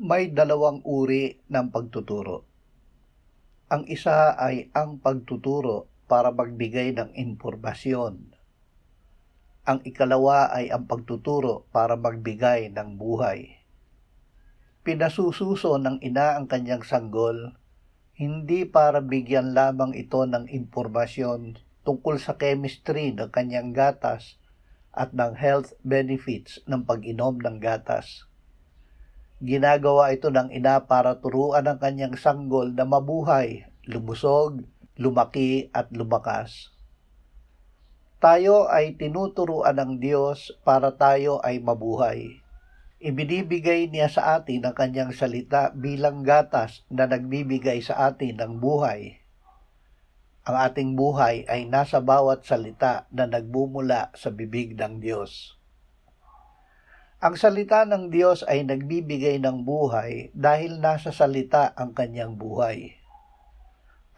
May dalawang uri ng pagtuturo. Ang isa ay ang pagtuturo para magbigay ng impormasyon. Ang ikalawa ay ang pagtuturo para magbigay ng buhay. Pinasususo ng ina ang kanyang sanggol, hindi para bigyan lamang ito ng impormasyon tungkol sa chemistry ng kanyang gatas at ng health benefits ng pag-inom ng gatas. Ginagawa ito ng ina para turuan ang kanyang sanggol na mabuhay, lumusog, lumaki at lumakas. Tayo ay tinuturuan ng Diyos para tayo ay mabuhay. Ibinibigay niya sa atin ang kanyang salita bilang gatas na nagbibigay sa atin ng buhay. Ang ating buhay ay nasa bawat salita na nagbumula sa bibig ng Diyos. Ang salita ng Diyos ay nagbibigay ng buhay dahil nasa salita ang kanyang buhay.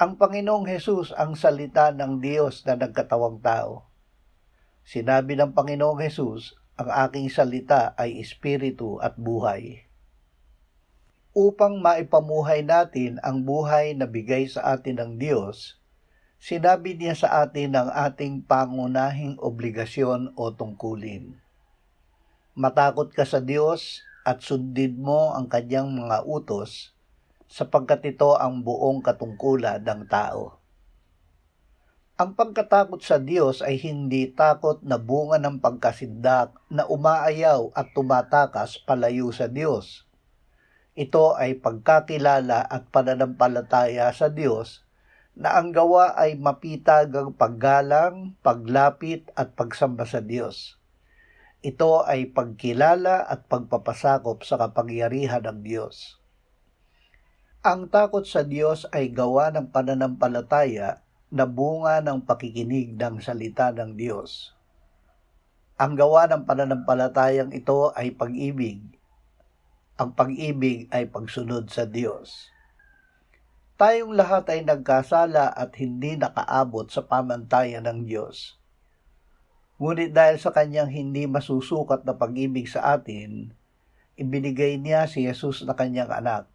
Ang Panginoong Hesus ang salita ng Diyos na nagkatawang tao. Sinabi ng Panginoong Hesus, ang aking salita ay espiritu at buhay. Upang maipamuhay natin ang buhay na bigay sa atin ng Diyos, sinabi niya sa atin ang ating pangunahing obligasyon o tungkulin. Matakot ka sa Diyos at sundin mo ang kanyang mga utos, sapagkat ito ang buong katungkulan ng tao. Ang pagkatakot sa Diyos ay hindi takot na bunga ng pagkasindak na umaayaw at tumatakas palayo sa Diyos. Ito ay pagkakilala at pananampalataya sa Diyos na ang gawa ay mapitag ang paggalang, paglapit at pagsamba sa Diyos. Ito ay pagkilala at pagpapasakop sa kapangyarihan ng Diyos. Ang takot sa Diyos ay gawa ng pananampalataya na bunga ng pakikinig ng salita ng Diyos. Ang gawa ng pananampalatayang ito ay pag-ibig. Ang pag-ibig ay pagsunod sa Diyos. Tayong lahat ay nagkasala at hindi nakaabot sa pamantayan ng Diyos. Ngunit dahil sa kanyang hindi masusukat na pag-ibig sa atin, ibinigay niya si Jesus na kanyang anak.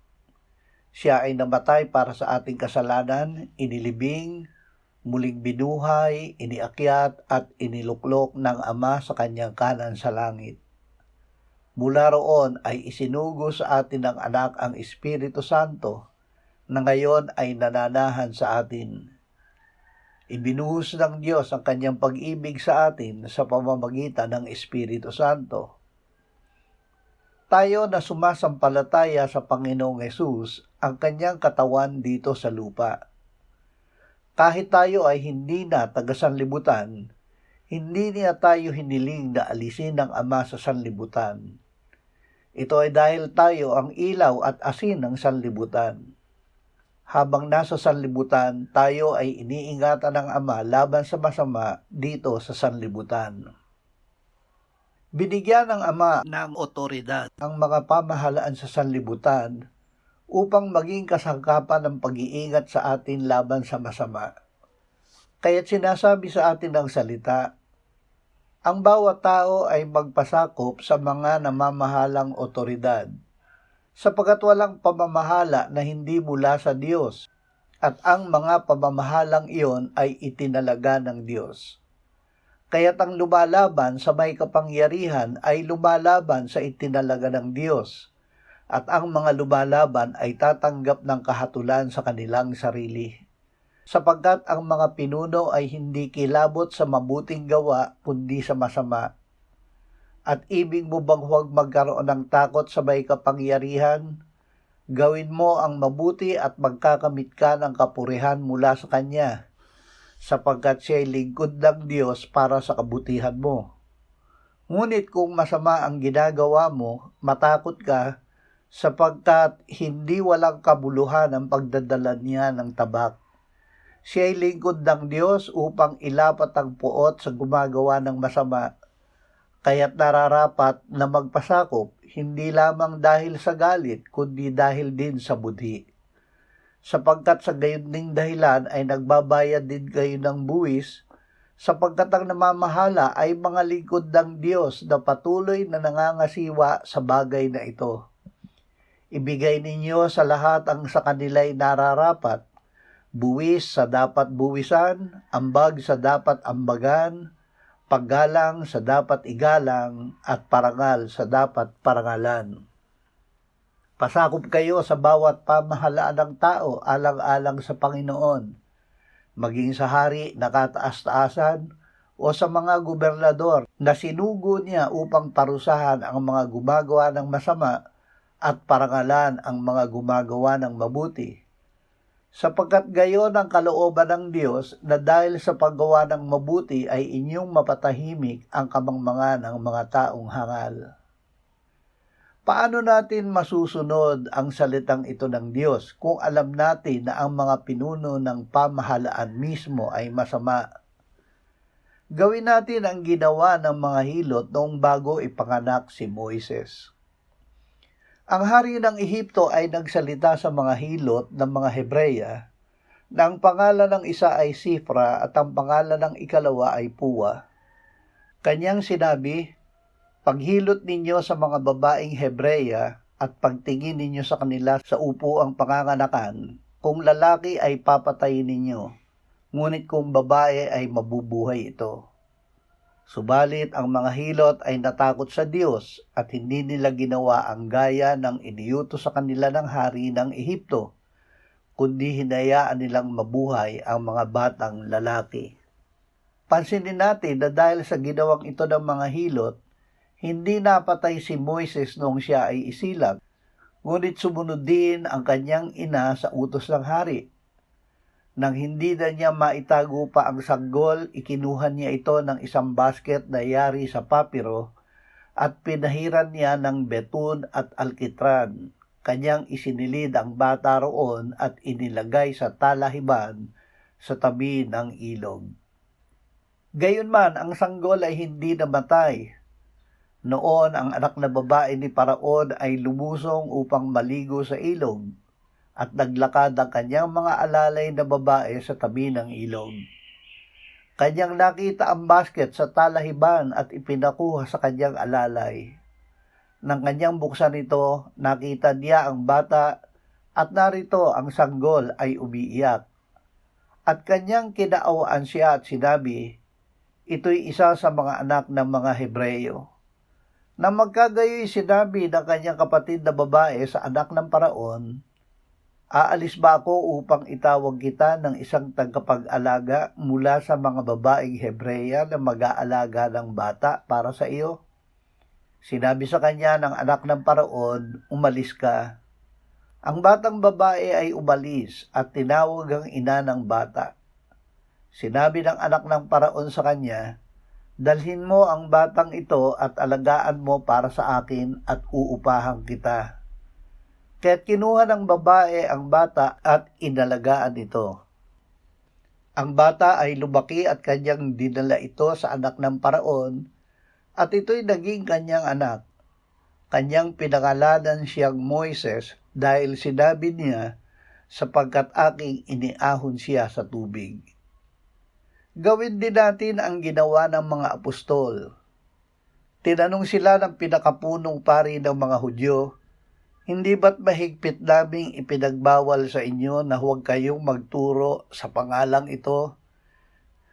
Siya ay namatay para sa ating kasalanan, inilibing, muling binuhay, iniakyat at iniluklok ng Ama sa kanyang kanan sa langit. Mula roon ay isinugo sa atin ng anak ang Espiritu Santo na ngayon ay nananahan sa atin. Ibinuhos ng Diyos ang kanyang pag-ibig sa atin sa pamamagitan ng Espiritu Santo. Tayo na sumasampalataya sa Panginoong Hesus ang kanyang katawan dito sa lupa. Kahit tayo ay hindi na taga-sanlibutan, hindi niya tayo hiniling na alisin ng Ama sa sanlibutan. Ito ay dahil tayo ang ilaw at asin ng sanlibutan. Habang nasa sanlibutan, tayo ay iniingatan ng Ama laban sa masama dito sa sanlibutan. Binigyan ng Ama ng otoridad ang mga pamahalaan sa sanlibutan upang maging kasangkapan ng pag-iingat sa atin laban sa masama. Kaya't sinasabi sa atin ng salita, ang bawat tao ay magpasakop sa mga namamahalang otoridad, sapagkat walang pamamahala na hindi mula sa Diyos, at ang mga pamamahalang iyon ay itinalaga ng Diyos. Kaya't ang lumalaban sa may kapangyarihan ay lumalaban sa itinalaga ng Diyos, at ang mga lumalaban ay tatanggap ng kahatulan sa kanilang sarili. Sapagkat ang mga pinuno ay hindi kilabot sa mabuting gawa, kundi sa masama. At ibig mo bang huwag magkaroon ng takot sa may kapangyarihan? Gawin mo ang mabuti at magkakamit ka ng kapurihan mula sa Kanya, sapagkat siya'y lingkod ng Diyos para sa kabutihan mo. Ngunit kung masama ang ginagawa mo, matakot ka, sapagkat hindi walang kabuluhan ang pagdadala niya ng tabak. Siya'y lingkod ng Diyos upang ilapat ang puot sa gumagawa ng masama, kaya't nararapat na magpasakop, hindi lamang dahil sa galit, kundi dahil din sa budhi. Sapagkat sa gayon ding dahilan ay nagbabayad din kayo ng buwis, sapagkat ang namamahala ay mga lingkod ng Diyos na patuloy na nangangasiwa sa bagay na ito. Ibigay ninyo sa lahat ang sa kanila'y nararapat, buwis sa dapat buwisan, ambag sa dapat ambagan, paggalang sa dapat igalang, at parangal sa dapat parangalan. Pasakop kayo sa bawat pamahalaan ng tao alang-alang sa Panginoon, maging sa hari na kataas-taasan o sa mga gobernador na sinugo niya upang parusahan ang mga gumagawa ng masama at parangalan ang mga gumagawa ng mabuti. Sapagkat gayon ang kalooban ng Diyos na dahil sa paggawa ng mabuti ay inyong mapatahimik ang kamangmangan ng mga taong hangal. Paano natin masusunod ang salitang ito ng Diyos kung alam natin na ang mga pinuno ng pamahalaan mismo ay masama? Gawin natin ang ginawa ng mga hilot noong bago ipanganak si Moises. Ang hari ng Ehipto ay nagsalita sa mga hilot ng mga Hebreya na ang pangalan ng isa ay Sifra at ang pangalan ng ikalawa ay Puwa. Kanyang sinabi, paghilot ninyo sa mga babaeng Hebreya at pagtingin ninyo sa kanila sa upuang panganganakan, kung lalaki ay papatayin ninyo, ngunit kung babae ay mabubuhay ito. Subalit ang mga hilot ay natakot sa Diyos at hindi nila ginawa ang gaya ng iniutos sa kanila ng hari ng Ehipto, kundi hinayaan nilang mabuhay ang mga batang lalaki. Pansinin natin na dahil sa ginawang ito ng mga hilot, hindi napatay si Moises noong siya ay isilang, ngunit sumunod din ang kanyang ina sa utos ng hari. Nang hindi na niya maitago pa ang sanggol, ikinuha niya ito ng isang basket na yari sa papiro at pinahiran niya ng betun at alkitran. Kanyang isinilid ang bata roon at inilagay sa talahiban sa tabi ng ilog. Gayunman, ang sanggol ay hindi namatay. Noon, ang anak na babae ni Paraon ay lumusong upang maligo sa ilog at naglakad ang kanyang mga alalay na babae sa tabi ng ilog. Kanyang nakita ang basket sa talahiban at ipinakuha sa kanyang alalay. Nang kanyang buksan ito, nakita niya ang bata at narito ang sanggol ay umiiyak. At kanyang kinaawaan siya at sinabi, ito'y isa sa mga anak ng mga Hebreyo. Nang magkagayoy sinabi ng kanyang kapatid na babae sa anak ng Paraon, aalis ba ako upang itawag kita ng isang tagapag-alaga mula sa mga babaeng Hebreya na mag-aalaga ng bata para sa iyo? Sinabi sa kanya ng anak ng Paraon, umalis ka. Ang batang babae ay umalis at tinawag ang ina ng bata. Sinabi ng anak ng Paraon sa kanya, dalhin mo ang batang ito at alagaan mo para sa akin at uupahan kita. Kaya't kinuha ng babae ang bata at inalagaan ito. Ang bata ay lumaki at kanyang dinala ito sa anak ng Paraon at ito'y naging kanyang anak. Kanyang pinangalanan siyang Moises dahil sinabi niya, sapagkat aking iniahon siya sa tubig. Gawin din natin ang ginawa ng mga apostol. Tinanong sila ng pinakapunong pari ng mga Hudyo, hindi ba't mahigpit naming ipinagbawal sa inyo na huwag kayong magturo sa pangalang ito?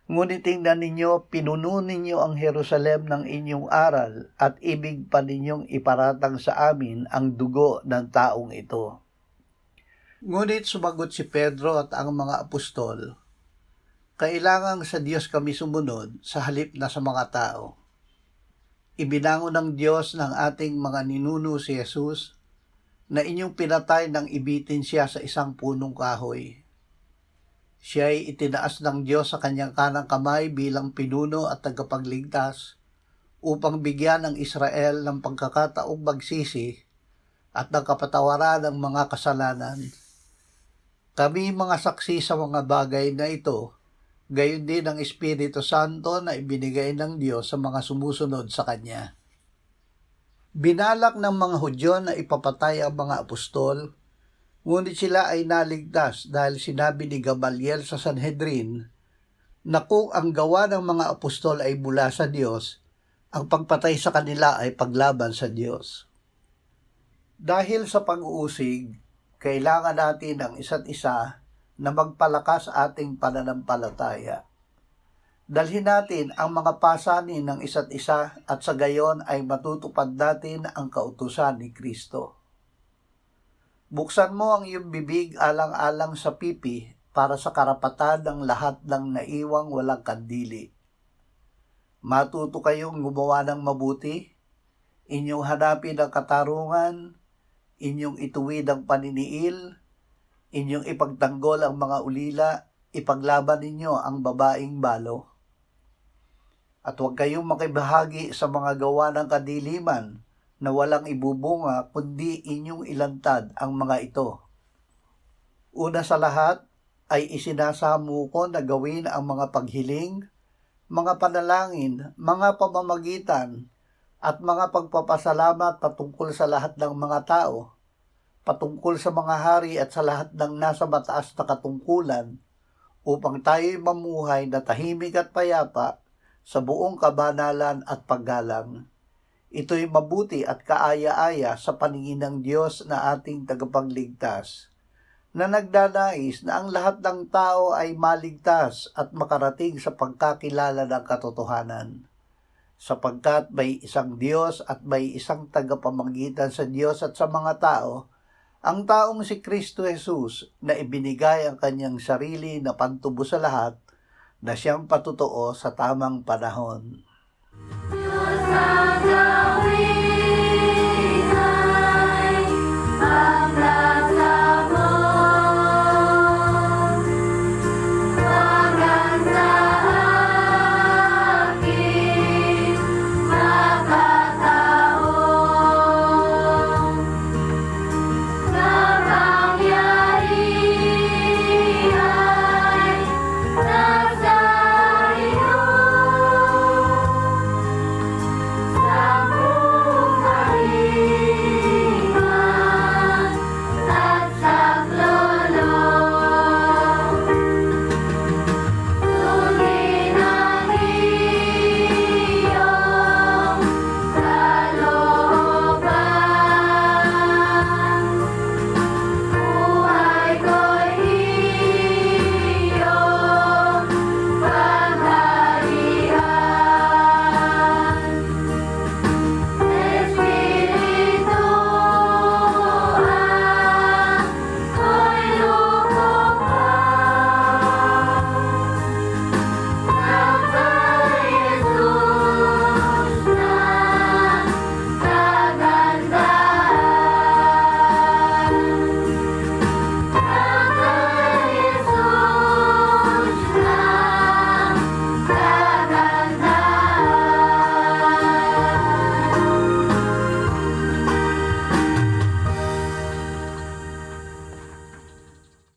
Ngunit tingnan ninyo, pinuno ninyo ang Jerusalem ng inyong aral at ibig pa ninyong iparatang sa amin ang dugo ng taong ito. Ngunit sumagot si Pedro at ang mga apostol, kailangang sa Diyos kami sumunod sa halip na sa mga tao. Ibinangon ng Diyos ng ating mga ninuno si Jesus na inyong pinatay nang ibitin siya sa isang punong kahoy. Siya ay itinaas ng Diyos sa kanyang kanang kamay bilang pinuno at tagapagligtas upang bigyan ng Israel ng pagkakataong magsisi at ng kapatawaran ng mga kasalanan. Kami mga saksi sa mga bagay na ito, gayon din ang Espiritu Santo na ibinigay ng Diyos sa mga sumusunod sa Kanya. Binalak ng mga Hudyo na ipapatay ang mga apostol, ngunit sila ay naligtas dahil sinabi ni Gamaliel sa Sanhedrin na kung ang gawa ng mga apostol ay mula sa Diyos, ang pagpatay sa kanila ay paglaban sa Diyos. Dahil sa pag-uusig, kailangan natin ang isa't isa na magpalakas ating pananampalataya. Dalhin natin ang mga pasanin ng isa't isa at sa gayon ay matutupad natin ang kautusan ni Kristo. Buksan mo ang iyong bibig alang-alang sa pipi para sa karapatan ng lahat ng naiwang walang kandili. Matuto kayong gumawa ng mabuti, inyong hanapin ang katarungan, inyong ituwid ang paniniil, inyong ipagtanggol ang mga ulila, ipaglaban ninyo ang babaeng balo. At huwag kayong makibahagi sa mga gawa ng kadiliman na walang ibubunga, kundi inyong ilantad ang mga ito. Una sa lahat ay isinasamo ko na gawin ang mga paghiling, mga panalangin, mga pamamagitan, at mga pagpapasalamat patungkol sa lahat ng mga tao, patungkol sa mga hari at sa lahat ng nasa mataas na katungkulan, upang tayo'y mamuhay na tahimik at payapa sa buong kabanalan at paggalang. Ito'y mabuti at kaaya-aya sa paningin ng Diyos na ating tagapagligtas, na nagdanais na ang lahat ng tao ay maligtas at makarating sa pagkakilala ng katotohanan. Sapagkat may isang Diyos at may isang tagapamagitan sa Diyos at sa mga tao, ang taong si Kristo Jesus na ibinigay ang kanyang sarili na pantubo sa lahat, na siyang patutuo sa tamang panahon. Diyos ang